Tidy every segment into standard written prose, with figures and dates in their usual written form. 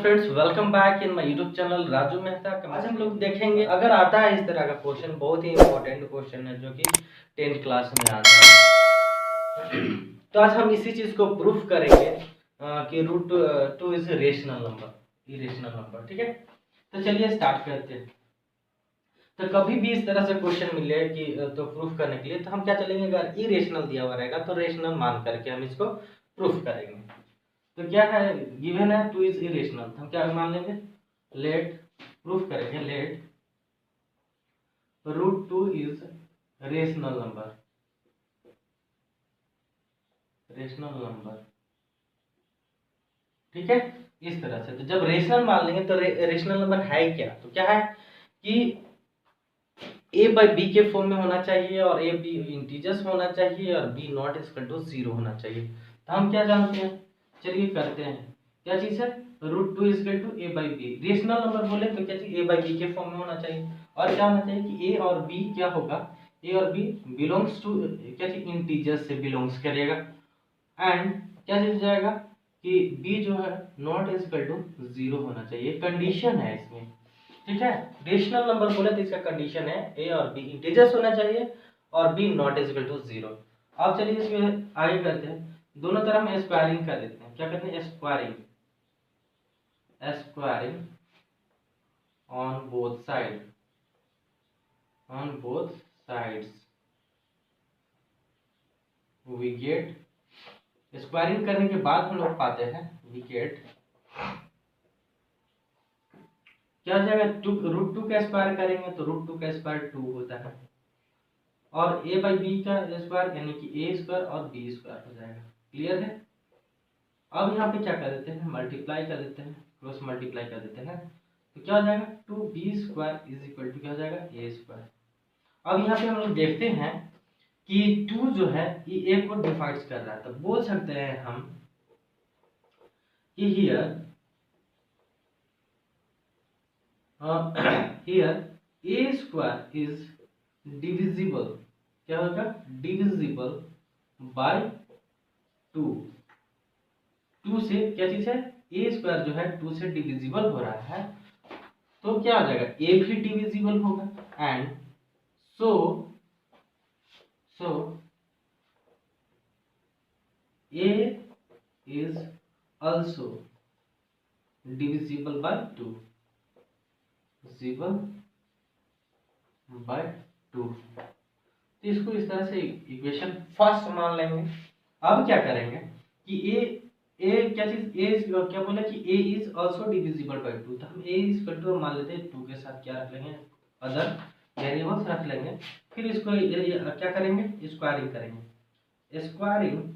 Friends, welcome back in my YouTube channel Raju Mehta. आज हम लोग देखेंगे, अगर आता है इस तरह का क्वेश्चन, बहुत ही इंपॉर्टेंट क्वेश्चन है जो कि 10th क्लास में आता है। तो आज हम इसी चीज को प्रूफ करेंगे कि root two is rational number, irrational number. ठीक है, तो चलिए स्टार्ट करते हैं। तो कभी भी इस तरह से क्वेश्चन मिले कि तो प्रूफ करने के लिए तो हम क्या चलेंगे, अगर इरेशनल दिया हुआ रहेगा तो रेशनल मान करके हम इसको प्रूफ करेंगे। तो क्या है, गिवन है टू इज इरेशनल, तो हम क्या मान लेंगे, लेट प्रूफ करेंगे, let root two is rational number, rational number. ठीक है, इस तरह से। तो जब रेशनल मान लेंगे तो रेशनल नंबर है क्या, तो क्या है कि ए बाई बी के फॉर्म में होना चाहिए और ए बी इंटीजर्स होना चाहिए और बी नॉट इक्वल टू 0 होना चाहिए। तो हम क्या जानते हैं, चलिए करते हैं। क्या चीज है, root two equal to a by b. Rational number बोले तो क्या चीज, ए बाई बी के फॉर्म में होना चाहिए। और क्या होना चाहिए कि ए और बी क्या होगा, ए और बी बिलोंग्स टू क्या चीज, इंटीजर्स से बिलोंग्स करेगा। एंड क्या चीज जाएगा कि बी जो है नॉट इक्वल टू 0 होना चाहिए, कंडीशन है इसमें। ठीक है, रेशनल नंबर बोले तो इसका कंडीशन है ए और बी इंटीजर्स होना चाहिए और बी नॉट इक्वल टू 0। अब चलिए इसमें आगे करते हैं, दोनों तरफ में स्क्वायरिंग कर देते हैं। क्या करते हैं, squaring, squaring on both side, on both sides we get. Squaring करने के बाद हम लोग पाते हैं वी गेट, क्या हो जाएगा, रूट टू का स्क्वायर करेंगे तो रूट टू का स्क्वायर 2 होता है और ए बाई बी का स्क्वायर यानी कि ए स्क्वायर और बी स्क्वायर हो जाएगा। क्लियर है। अब यहाँ पे क्या कर देते हैं, मल्टीप्लाई कर देते हैं, क्रॉस मल्टीप्लाई कर देते हैं। तो क्या हो जाएगा, 2b square is equal to क्या हो जाएगा, ए स्क्वायर। अब यहाँ पे हम लोग देखते हैं कि 2 जो है ये ए को डिवाइड कर रहा है, तो बोल सकते हैं हम कि here here A square is divisible, क्या होगा, डिविजिबल बाय 2। 2 से क्या चीज है, ए स्क्वायर जो है 2 से डिविजिबल हो रहा है, तो क्या आ जाएगा, ए भी डिविजिबल होगा। And so so A is also divisible bye 2, divisible by 2। तो इसको इस तरह से इक्वेशन फर्स्ट मान लेंगे। अब क्या करेंगे कि ए क्या चीज, ए क्या बोला कि ए इज आल्सो डिविजिबल बाय 2, तो हम ए इज इक्वल टू मान लेते हैं 2 के साथ क्या रख लेंगे, अदर वेरिएबल्स रख लेंगे। फिर इसको क्या करेंगे, स्क्वायरिंग करेंगे, स्क्वायरिंग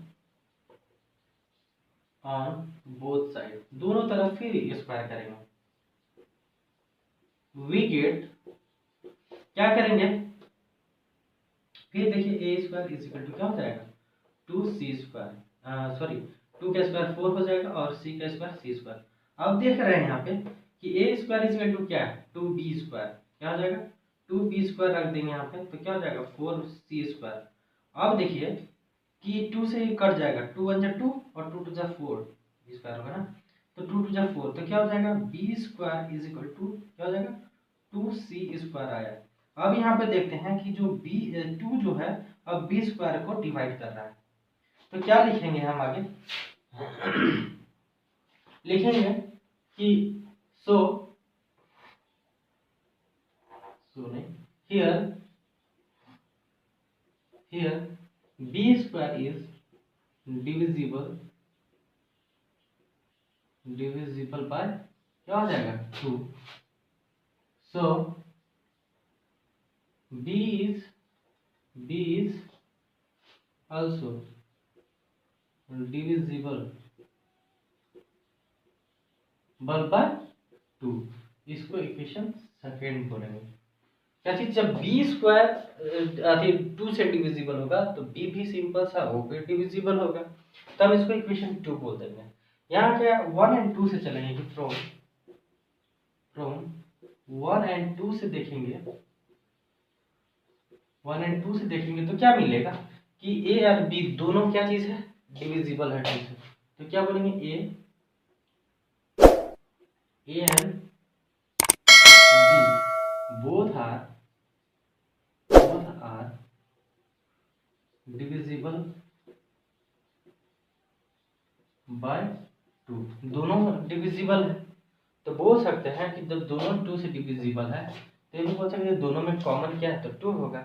ऑन बोथ साइड, दोनों तरफ फिर स्क्वायर करेंगे। वी गेट, क्या करेंगे, फिर देखिए ए स्क्वायर इज इक्वल टू क्या हो जाएगा, 2c स्क्वायर, सॉरी 2 का स्क्वायर 4 हो जाएगा और c का स्क्वायर c स्क्वायर। अब देख रहे हैं यहाँ पे कि ए स्क्वायर इज इक्वल टू क्या है, 2b स्क्वायर, क्या हो जाएगा, 2b स्क्वायर रख देंगे यहाँ पे, तो क्या हो जाएगा 4c स्क्वायर। अब देखिए कि 2 से कट जाएगा, 2 1 जा 2 और 2 2 जा 4 स्क्वायर होगा ना, तो 2 2 जा 4, तो क्या हो जाएगा, b square is equal to क्या हो जाएगा, 2c स्क्वायर आया। अब यहाँ पे देखते हैं कि जो b 2 जो है अब b स्क्वायर को डिवाइड कर रहा है, तो क्या लिखेंगे हम आगे लिखेंगे कि सो नहीं, here here b square is divisible by क्या हो जाएगा 2। So b is also divisible by 2। इसको इक्वेशन सेकेंड बोलेंगे। क्या चीज, जब बी स्क्वायर 2 से डिविजिबल होगा तो बी भी सिंपल सा वो भी डिविजिबल होगा, तो हम इसको इक्वेशन 2 बोल देंगे। यहाँ क्या 1 एंड 2 से चलेंगे कि फ्रॉम 1 एंड 2 से देखेंगे, 1 एंड 2 से देखेंगे तो क्या मिलेगा कि ए और बी दोनों क्या चीज है, डिविजिबल है 2 से। तो क्या बोलेंगे, ए A and B both are divisible by 2, दोनों डिविजिबल है। तो बोल सकते हैं कि जब दोनों 2 से डिविजिबल है तो ये भी बोल सकते हैं दोनों में कॉमन क्या है तो 2 होगा।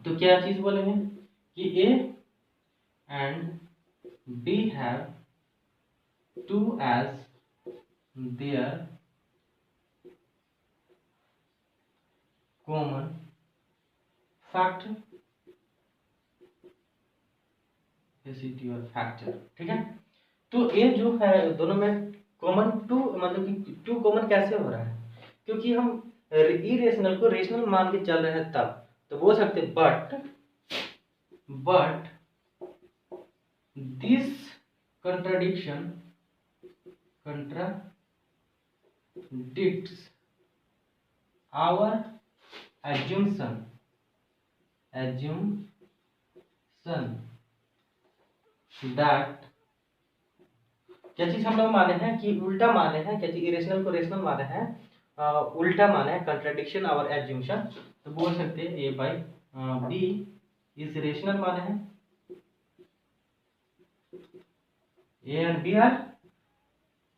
तो क्या चीज बोलेंगे कि A and B have 2 as their common factor, और फैक्टर, ठीक है। तो ये जो है दोनों में कॉमन 2, मतलब कि 2 कॉमन कैसे हो रहा है, क्योंकि हम इरेशनल को रेशनल मान के चल रहे हैं तब। तो बोल सकते but this contradicts our assumption that, क्या चीज हम लोग माने हैं कि उल्टा माने हैं, क्या चीज इरेशनल को रेशनल माने हैं, उल्टा माने हैं, कंट्राडिक्शन आवर एज्यूम्पशन। तो बोल सकते हैं a by b is rational माने हैं, a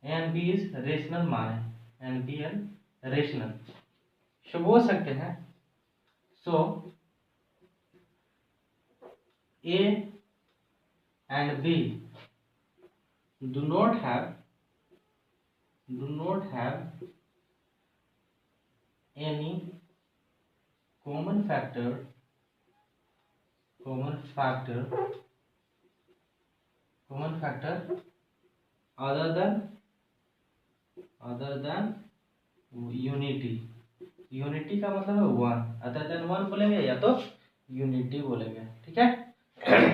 and b is rational माने हैं, and b and rational. So बोल सकते हैं so a and b do not have any common factor other than unity। Unity का मतलब है 1, अदर देन 1 बोलेंगे या तो यूनिटी बोलेंगे, ठीक है।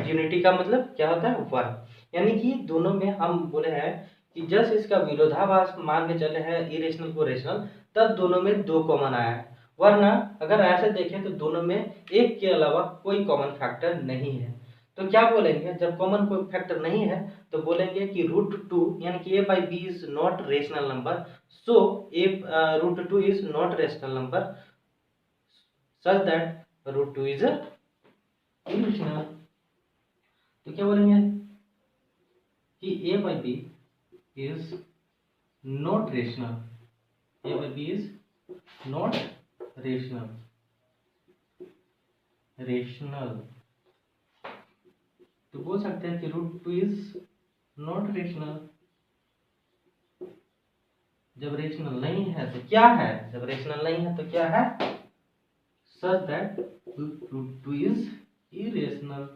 यूनिटी का मतलब क्या होता है 1, यानी कि दोनों में हम बोले हैं कि जस्ट इसका विरोधाभास मान के चले हैं इरेशनल को रेशनल, तब दोनों में 2 कॉमन आया है। वरना अगर ऐसे देखें तो दोनों में एक के अलावा कोई कॉमन फैक्टर नहीं है। तो क्या बोलेंगे जब कॉमन कोई फैक्टर नहीं है तो बोलेंगे कि √2 यानी कि a by b is not rational number, so a √2 is not rational number such that √2 is irrational. तो क्या बोलेंगे कि a by b is not rational, a by b is not rational। तो बोल सकते हैं कि √2 इज नॉट रेशनल। जब रेशनल नहीं है तो क्या है, जब रेशनल नहीं है तो क्या है, such that √2 is irrational.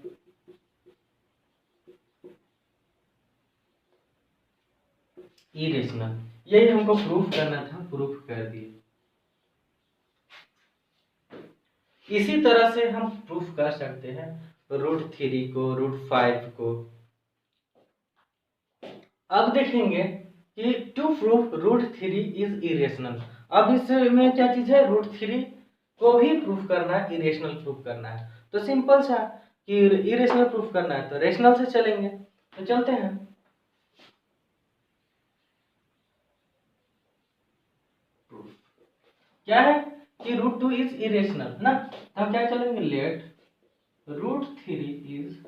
Irrational, यही हमको प्रूफ करना था, प्रूफ कर दिए। इसी तरह से हम प्रूफ कर सकते हैं √3 को, √5 को। अब देखेंगे कि टू प्रूफ √3 इज इरेशनल। अब इसमें क्या चीज है, √3 को भी प्रूफ करना है, इरेशनल प्रूफ करना है। तो सिंपल सा कि इरेशनल प्रूफ करना है तो रेशनल से चलेंगे। तो चलते हैं, क्या है कि √2 इज इरेशनल ना, तो हम क्या चलेंगे, लेट √3 इज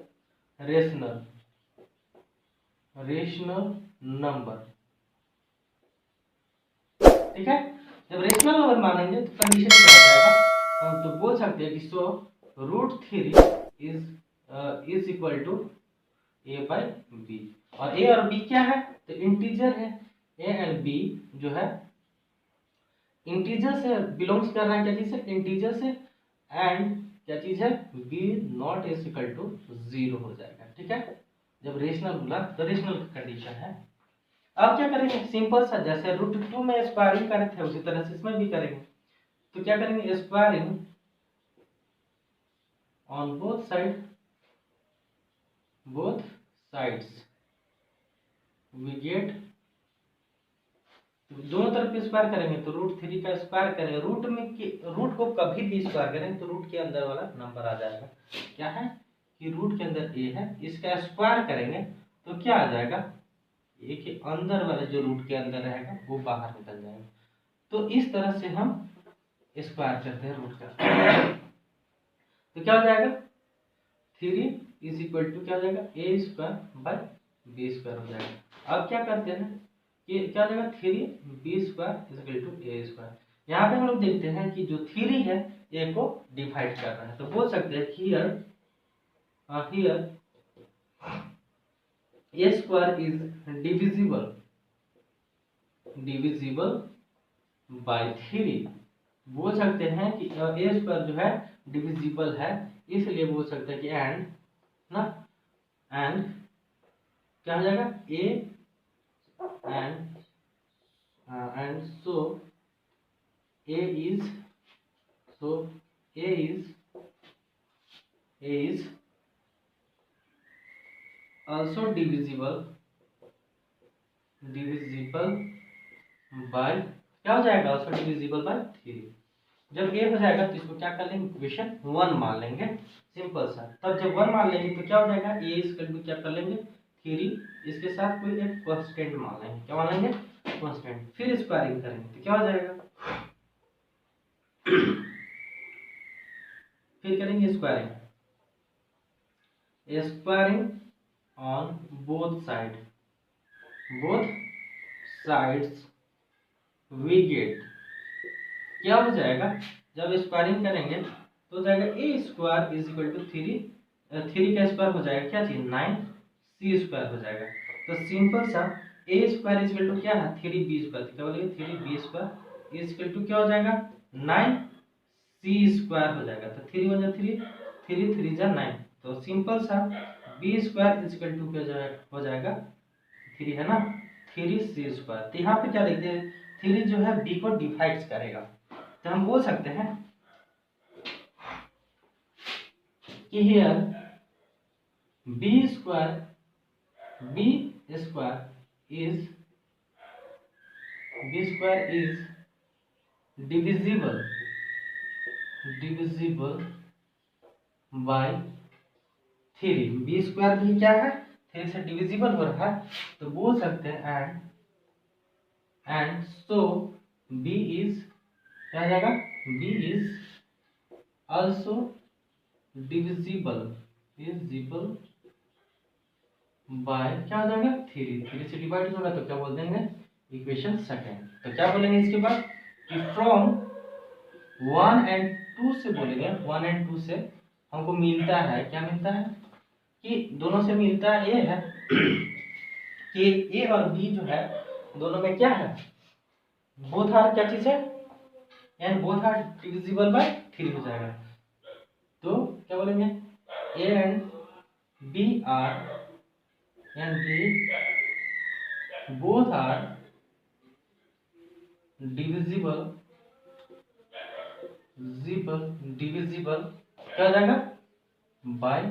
रेशनल नंबर, ठीक है। जब रेशनल नंबर मानेंगे तो कंडीशन क्या हो जाएगा, हम तो बोल सकते हैं कि so √3 is equal to a by b, और a और b क्या है तो इंटीजर है। a एंड b जो है इंटीजर से बिलोंग्स कर रहा है, क्या चीज से, इंटीजर से, एंड क्या चीज है, b not is equal to 0 हो जाएगा, ठीक है। जब रेशनल बोला तो रेशनल कंडीशन है। अब क्या करेंगे, सिंपल सा, जैसे √2 में स्क्वायरिंग करे थे उसी तरह से इसमें भी करेंगे। तो क्या करेंगे, squaring on both sides we get, दोनों तरफ स्क्वायर करेंगे तो √3 का स्क्वायर करेंगे, रूट को कभी भी स्क्वायर करेंगे तो रूट के अंदर वाला नंबर आ जाएगा। क्या है कि रूट के अंदर a है, इसका स्क्वायर करेंगे तो क्या आ जाएगा, ए के अंदर वाले जो रूट के अंदर रहेगा वो बाहर निकल जाएगा। तो इस तरह से हम स्क्वायर करते हैं रूट का। तो क्या हो जाएगा 3 इज इक्वल टू क्या हो जाएगा ए स्क्वायर बाय बी स्क्वायर हो जाएगा। अब क्या करते हैं कि क्या हो जाएगा 3b square is equal to a square. यहाँ पे हम लोग देखते हैं कि जो 3 है ए को डिवाइड कर रहा है, तो बोल सकते हैं here A square is divisible by 3। बोल सकते हैं कि ए स्क्वायर जो है डिविजिबल है, इसलिए बोल सकते हैं कि एंड क्या हो जाएगा A and so A is also divisible by क्या हो जाएगा also divisible by 3। जब ए हो जाएगा तो इसको क्या कर लेंगे इक्वेशन 1 मान लेंगे, सिंपल सा। तब जब 1 मान लेंगे तो क्या हो जाएगा ए इक्वल टू क्या कर लेंगे 3, इसके साथ कोई एक कांस्टेंट मान लेंगे। क्या मान लेंगे कांस्टेंट। फिर स्क्वायरिंग करेंगे तो क्या हो जाएगा फिर करेंगे squaring on both sides we get क्या हो जाएगा जब स्क्वायरिंग करेंगे तो हो जाएगा ए स्क्वायर इज इक्वल टू 3 का स्क्वायर हो जाएगा क्या चीज 9 सी स्क्वायर हो जाएगा। तो सिंपल सा ए स्क्वायर इज इक्वल टू क्या है 3b स्क्वायर, क्या बोलेंगे 3b square is equal to क्या हो जाएगा 9 सी स्क्वायर हो जाएगा। तो 3 1 3 3 जा 9, तो सिंपल सा b square is equal to क्या हो जाएगा 3 है ना 3c स्क्वायर। तो यहाँ पे क्या देखते हैं 3 जो है b को डिवाइड करेगा, तो हम बोल सकते हैं कि here b square is divisible by 3। B square भी क्या है 3 से डिविजिबल हो रहा है, तो बोल सकते हैं एंड सो बी इज क्या जाएगा b is also divisible by क्या हो जाएगा 3 से डिवाइड होगा तो क्या बोल देंगे इक्वेशन सेकंड। तो क्या बोलेंगे इसके बाद कि फ्रॉम 1 and 2 से बोलेंगे 1 and 2 से हमको मिलता है, क्या मिलता है कि दोनों से मिलता है ये है कि ए और बी जो है दोनों में क्या है बोथ आर क्या चीज है and both are divisible by 3 हो जाएगा। तो क्या बोलेंगे a and b both are divisible क्या हो जाएगा बाय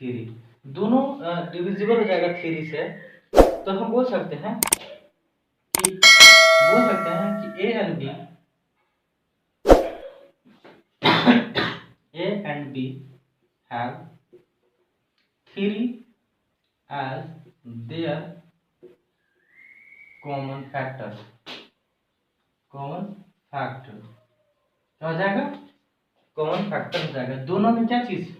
3, दोनों डिविजिबल हो जाएगा 3 से। तो हम बोल सकते हैं कि a and b have 3 as their common factor क्या हो जाएगा कॉमन फैक्टर हो जाएगा। दोनों में क्या चीज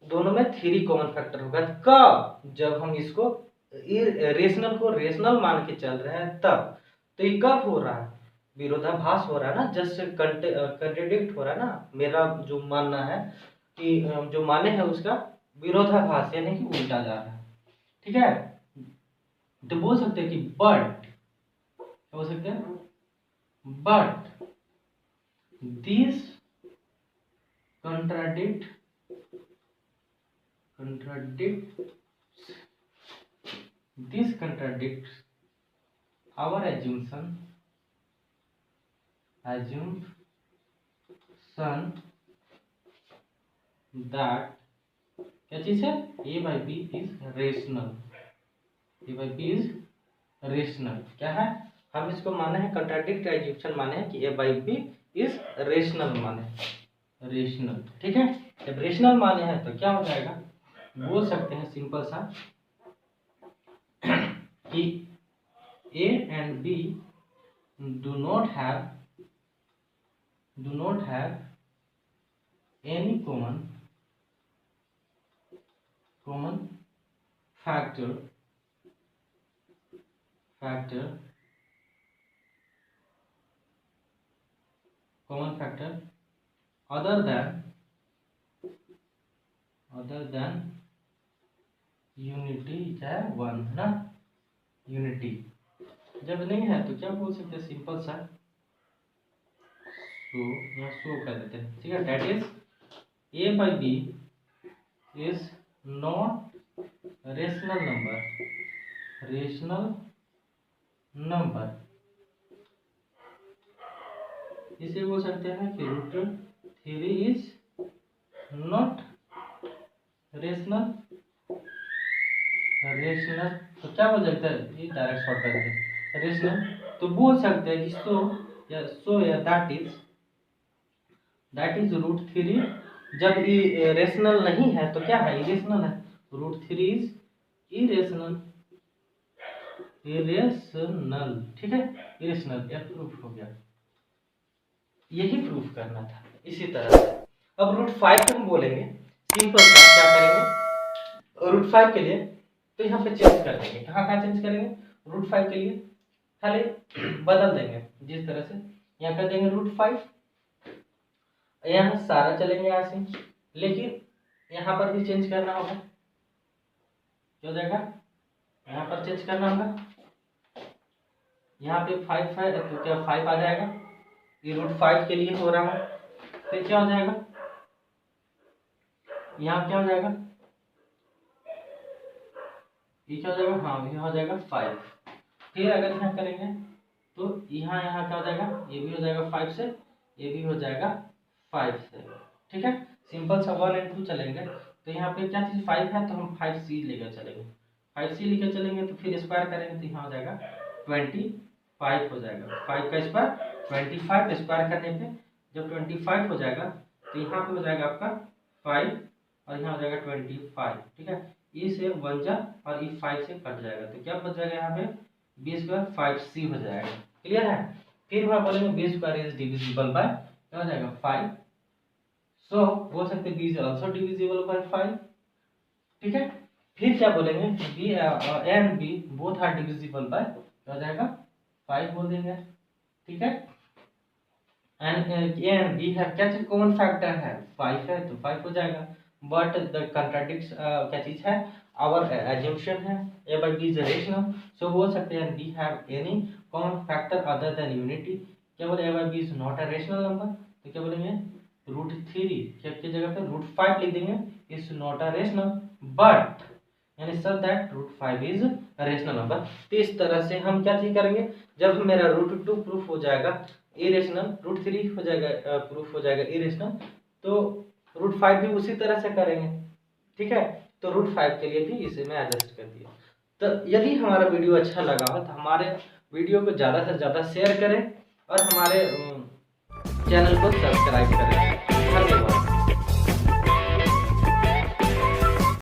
दोनों में 3 कॉमन फैक्टर होगा कब जब हम इसको रेशनल को रेशनल मान के चल रहे हैं तब। तो ये कब हो रहा है विरोधाभास हो रहा है ना, जस्ट कंट्राडिक्ट हो रहा है ना। मेरा जो मानना है कि जो माने है उसका विरोधाभास यानी कि उल्टा जा रहा है, ठीक है। तो बोल सकते हैं कि बट क्या बोल सकते हैं but this contradicts our assumption that क्या चीज है a by b is rational। क्या है हम इसको माने हैं कंट्राडिक्ट एज्यूम्पशन माने हैं कि a by b is rational माने रेशनल, ठीक है। जब रेशनल माने हैं तो क्या हो जाएगा बोल सकते हैं सिंपल सा कि A and B do not have any common factor other than unity, चाहे वन है ना, यूनिटी। जब नहीं है तो क्या बोल सकते हैं, सिंपल सा यहाँ शो कर देते हैं, ठीक है। That is A by B is not rational number. इसे बोल सकते हैं कि √3 इज नॉट रेशनल। तो क्या बोल सकते हैं, ये डायरेक्ट शॉर्ट कर देते हैं रेशनल। तो बोल सकते हैं कि सो या दैट इज √3। जब ये रेशनल नहीं है तो क्या है, इरेशनल है। √3 इज इरेशनल, ठीक है, इरेशनल। यह प्रूफ हो गया, यही प्रूफ करना था। इसी तरह से अब √5 हम बोलेंगे, सिंपल सा क्या करेंगे √5 के लिए, तो यहाँ पे चेंज कर देंगे। कहाँ चेंज करेंगे, √5 के लिए खाली बदल देंगे, जिस तरह से यहाँ कर देंगे √5, यहाँ सारा चलेंगे यहाँ से, लेकिन यहाँ पर भी चेंज करना होगा। क्या हो जाएगा, यहाँ पर चेंज करना होगा। यहाँ पे 5 है तो क्या 5 आ जाएगा, ये √5 के लिए हो रहा है। फिर क्या हो जाएगा, यहाँ क्या हो जाएगा, ये क्या हो जाएगा, हाँ ये हो जाएगा 5। फिर अगर यहाँ करेंगे तो यहाँ क्या हो जाएगा, ये भी हो जाएगा 5 से, ये भी हो जाएगा 5 से, ठीक है। सिंपल सा 1 और 2 चलेंगे। तो यहाँ पे क्या चीज 5 है तो हम 5C लेकर चलेंगे, 5C लेकर चलेंगे तो फिर स्क्वायर करेंगे तो यहाँ हो जाएगा 25 हो जाएगा। 5 का स्क्वायर 25, स्क्वायर करने पे जब 25 हो जाएगा तो यहाँ पे हो जाएगा आपका 5 और यहाँ हो जाएगा 25, ठीक है। ये से 1 जा और ये 5 से कट जाएगा तो क्या बच जाएगा, यहाँ पे B स्क्वायर 5C हो जाएगा। क्लियर है। फिर वहाँ बोलेंगे B square is divisible by, क्या हो जाएगा 5। सो बोल सकते हैं B is also divisible by 5, ठीक है। फिर क्या बोलेंगे, B and B both are divisible by, क्या हो जाएगा 5 बोल देंगे, ठीक है। एंड A एंड B है क्या चीज, कॉमन फैक्टर है 5 है तो 5 हो जाएगा। बट द कंट्राडिक्ट्स क्या चीज है, आवर एजम्पशन है A by B is rational, सो बोल सकते हैं B have any common factor other than unity। क्या बोले, A by B is not a rational number, तो क्या बोलेंगे √3 क्या जगह पे √5 लिख देंगे, is not a rational but यानी sir that √5 is rational number. तो इस तरह से हम क्या चीज करेंगे, जब मेरा √2 प्रूफ हो जाएगा इरेशनल, √3 हो जाएगा प्रूफ हो जाएगा इरेशनल, तो √5 भी उसी तरह से करेंगे, ठीक है। तो √5 के लिए भी इसे मैं एडजस्ट कर दिया। तो यदि हमारा वीडियो अच्छा लगा हो तो हमारे वीडियो को ज़्यादा से ज़्यादा शेयर करें और हमारे चैनल को सब्सक्राइब करें। धन्यवाद।